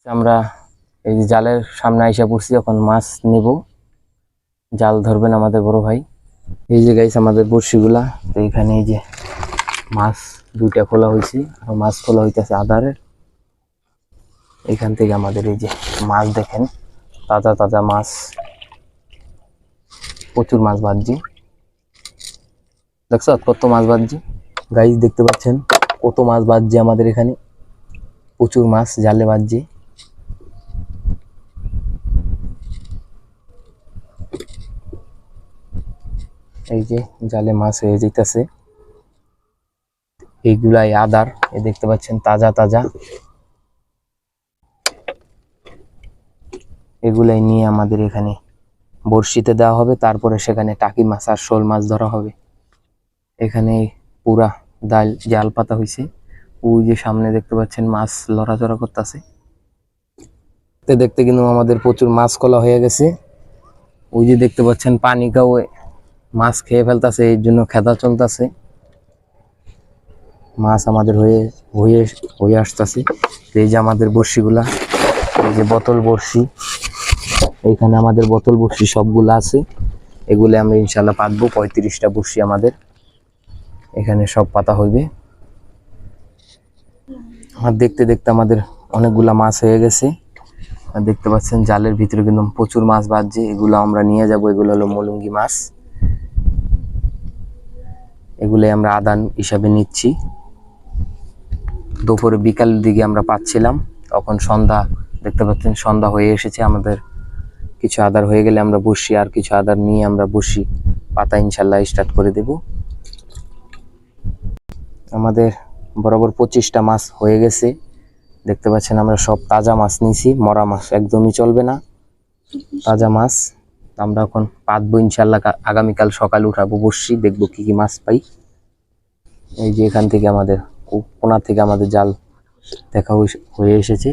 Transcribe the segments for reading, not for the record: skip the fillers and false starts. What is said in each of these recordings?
আমরা এই যে জালের সামনে আইসা পড়ছি, এখন মাছ নিব। জাল ধরবেন আমাদের বড় ভাই। এই যে গাইস আমাদের বড়শিগুলা, তো এখানে এই যে মাছ দুইটা খোলা হয়েছে, আর মাছ খোলা হইতেছে আধারের। এখান থেকে আমাদের এই যে মাছ দেখেন, তাজা তাজা মাছ, প্রচুর মাছ বাজছে। দেখছো কত মাছ বাজছে গাইস, দেখতে পাচ্ছেন কত মাছ বাজছে আমাদের এখানে, প্রচুর মাছ জালে বাজছে। এই যে জালে মাছ হয়ে যাইতেছে, এইগুলাই আদার, এই দেখতে পাচ্ছেন তাজা তাজা। এগুলাই নিয়ে আমাদের এখানে বড়শিতে দেওয়া হবে, তারপরে সেখানে টাকি মাছ আর শোল মাছ ধরা হবে। এখানে পুরা জাল পাতা হয়েছে। ওই যে সামনে দেখতে পাচ্ছেন মাছ লড়াচড়া করতেছে। দেখতে কিন্তু আমাদের প্রচুর মাছ কলা হয়ে গেছে। ওই যে দেখতে পাচ্ছেন পানি কাউ মাছ খেয়ে ফেলতেছে, এই জন্য খেদা চলতেছে। মাছ আমাদের হয়ে হয়ে হয়ে আসতেছে। এই যে আমাদের বড়শিগুলা, এই যে বোতল বড়শি, এইখানে আমাদের বোতল বড়শি সবগুলা আছে। এগুলো আমরা ইনশাল্লাহ পাতবো। 35টা বড়শি আমাদের এখানে সব পাতা হইবে। আর দেখতে দেখতে আমাদের অনেকগুলা মাছ হয়ে গেছে। আর দেখতে পাচ্ছেন জালের ভিতরে কিন্তু প্রচুর মাছ বাজছে। এগুলো আমরা নিয়ে যাব। এগুলো হলো মলঙ্গি মাছ, এগুলোই আমরা আদান হিসাবে নিচ্ছি। দুপুরে বিকাল দিকে আমরা পাচ্ছিলাম, তখন সন্ধ্যা, দেখতে পাচ্ছেন সন্ধ্যা হয়ে এসেছে। আমাদের কিছু আদার হয়ে গেলে আমরা বসি, আর কিছু আদার নিয়ে আমরা বসি পাতা ইনশাল্লাহ স্টার্ট করে দেব। আমাদের বরাবর 25টা মাছ হয়ে গেছে। দেখতে পাচ্ছেন আমরা সব তাজা মাছ নিয়েছি, মরা মাছ একদমই চলবে না, তাজা মাছ। আমরা এখন পাতবো ইনশাল্লাহ। আগামীকাল সকালে উঠাবো বসি, দেখবো কি কি মাছ পাই। এই যে এখান থেকে আমাদের কোনা থেকে আমাদের জাল দেখা হয়ে এসেছে।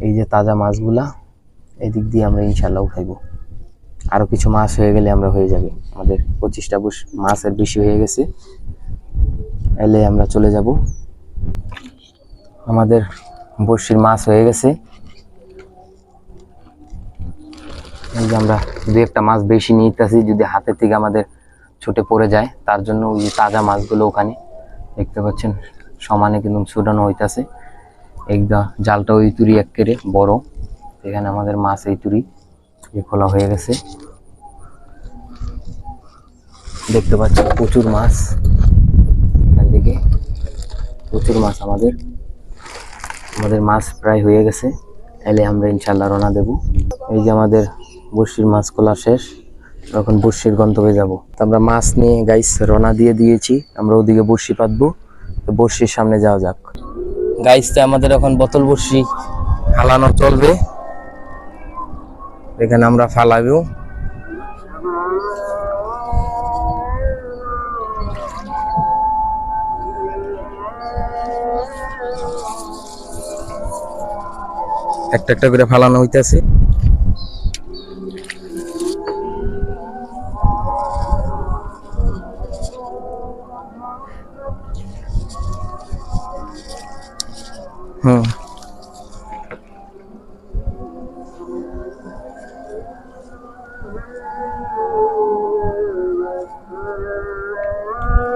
এই যে তাজা মাছগুলা, এই দিক দিয়ে আমরা ইনশাল্লাহ উঠাইবো। আরো কিছু মাছ হয়ে গেলে আমরা হয়ে যাবে। আমাদের 25টা মাছের বেশি হয়ে গেছে, এলে আমরা চলে যাব। আমাদের বড়শির মাছ হয়ে গেছে। এই যে আমরা দু একটা মাছ বেশি নিতেছি, যদি হাতের থেকে আমাদের ছুটে পড়ে যায়, তার জন্য ওই যে তাজা মাছগুলো ওখানে দেখতে পাচ্ছেন সমানে কিন্তু ছুটানো হইতেছে। একদম জালটা ওই তুরি একেবারে বড়, এখানে আমাদের মাছ এই তুরি খোলা হয়ে গেছে। দেখতে পাচ্ছেন প্রচুর মাছ, এখান থেকে প্রচুর মাছ। আমাদের মাছ প্রায় হয়ে গেছে, এলে আমরা ইনশাল্লাহ রওনা দেব। এই যে আমাদের বড়শির মাছ খোলা শেষ, এখন বড়শির গন্তব্যে যাব। আমরা মাছ নিয়ে গাইস রওনা দিয়ে দিয়েছি, আমরা ওদিকে বড়শি পাতবো। তো বড়শির সামনে যাওয়া যাক গাইস। তো আমাদের এখন বোতল বড়শি ফালানো চলবে, এখানে আমরা ফালাবো। একটা একটা করে ফালানো হইতেছে।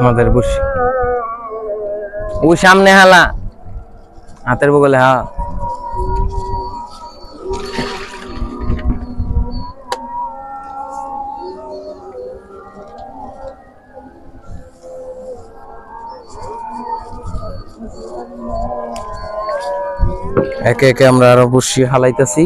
আমাদের বসি ওই সামনে হালা হাতের বগলে। হ্যাঁ একে একে আমরা আরো বসি হালাইতেছি।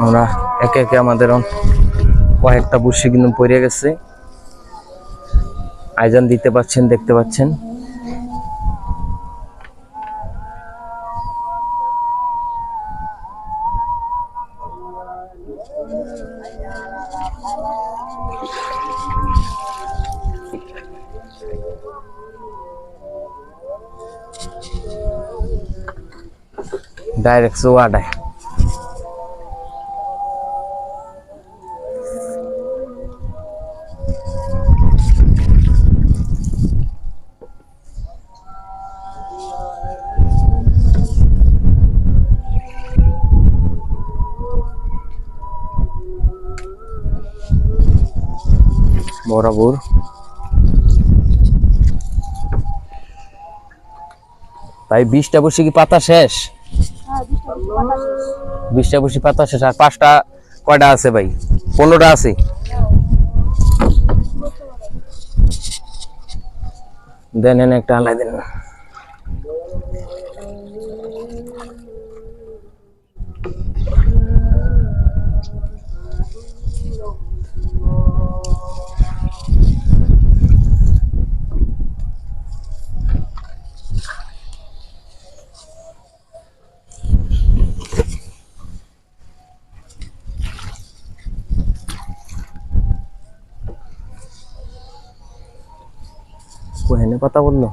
আমরা একে একে আমাদের কয়েকটা বড়শি কিন্তু পড়ে গেছে। আইজান দিতে পাচ্ছেন, দেখতে পাচ্ছেন ডাইরেক্ট চোয়াটায়। বরাবর ভাই 20টা বসে কি পাতা শেষ? 20টা বসে পাতা শেষ। আর 5টা কয়টা আছে ভাই? 15টা আছে। দেন এনে একটা আলাই দেন। কোহেনে কথা বললো?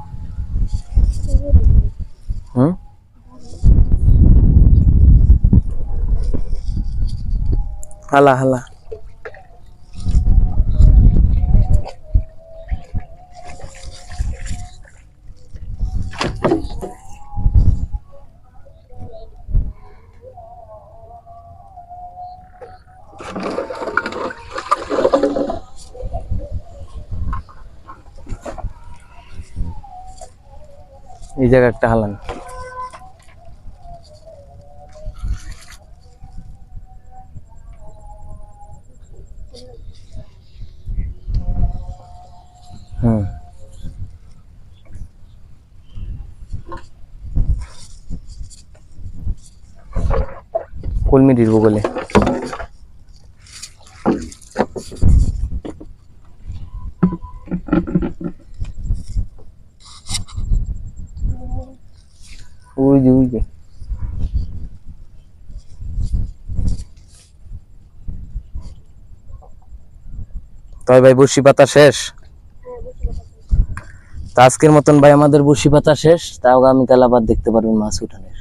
হালা হালা এই জায়গা একটা হালান। কলমি দিব বলে ওই যে তাই ভাই বসি পাতা শেষ। আজকের মতন ভাই আমাদের বসি পাতা শেষ। তাও আগামীকাল আবার দেখতে পারবেন মাছ উঠানে।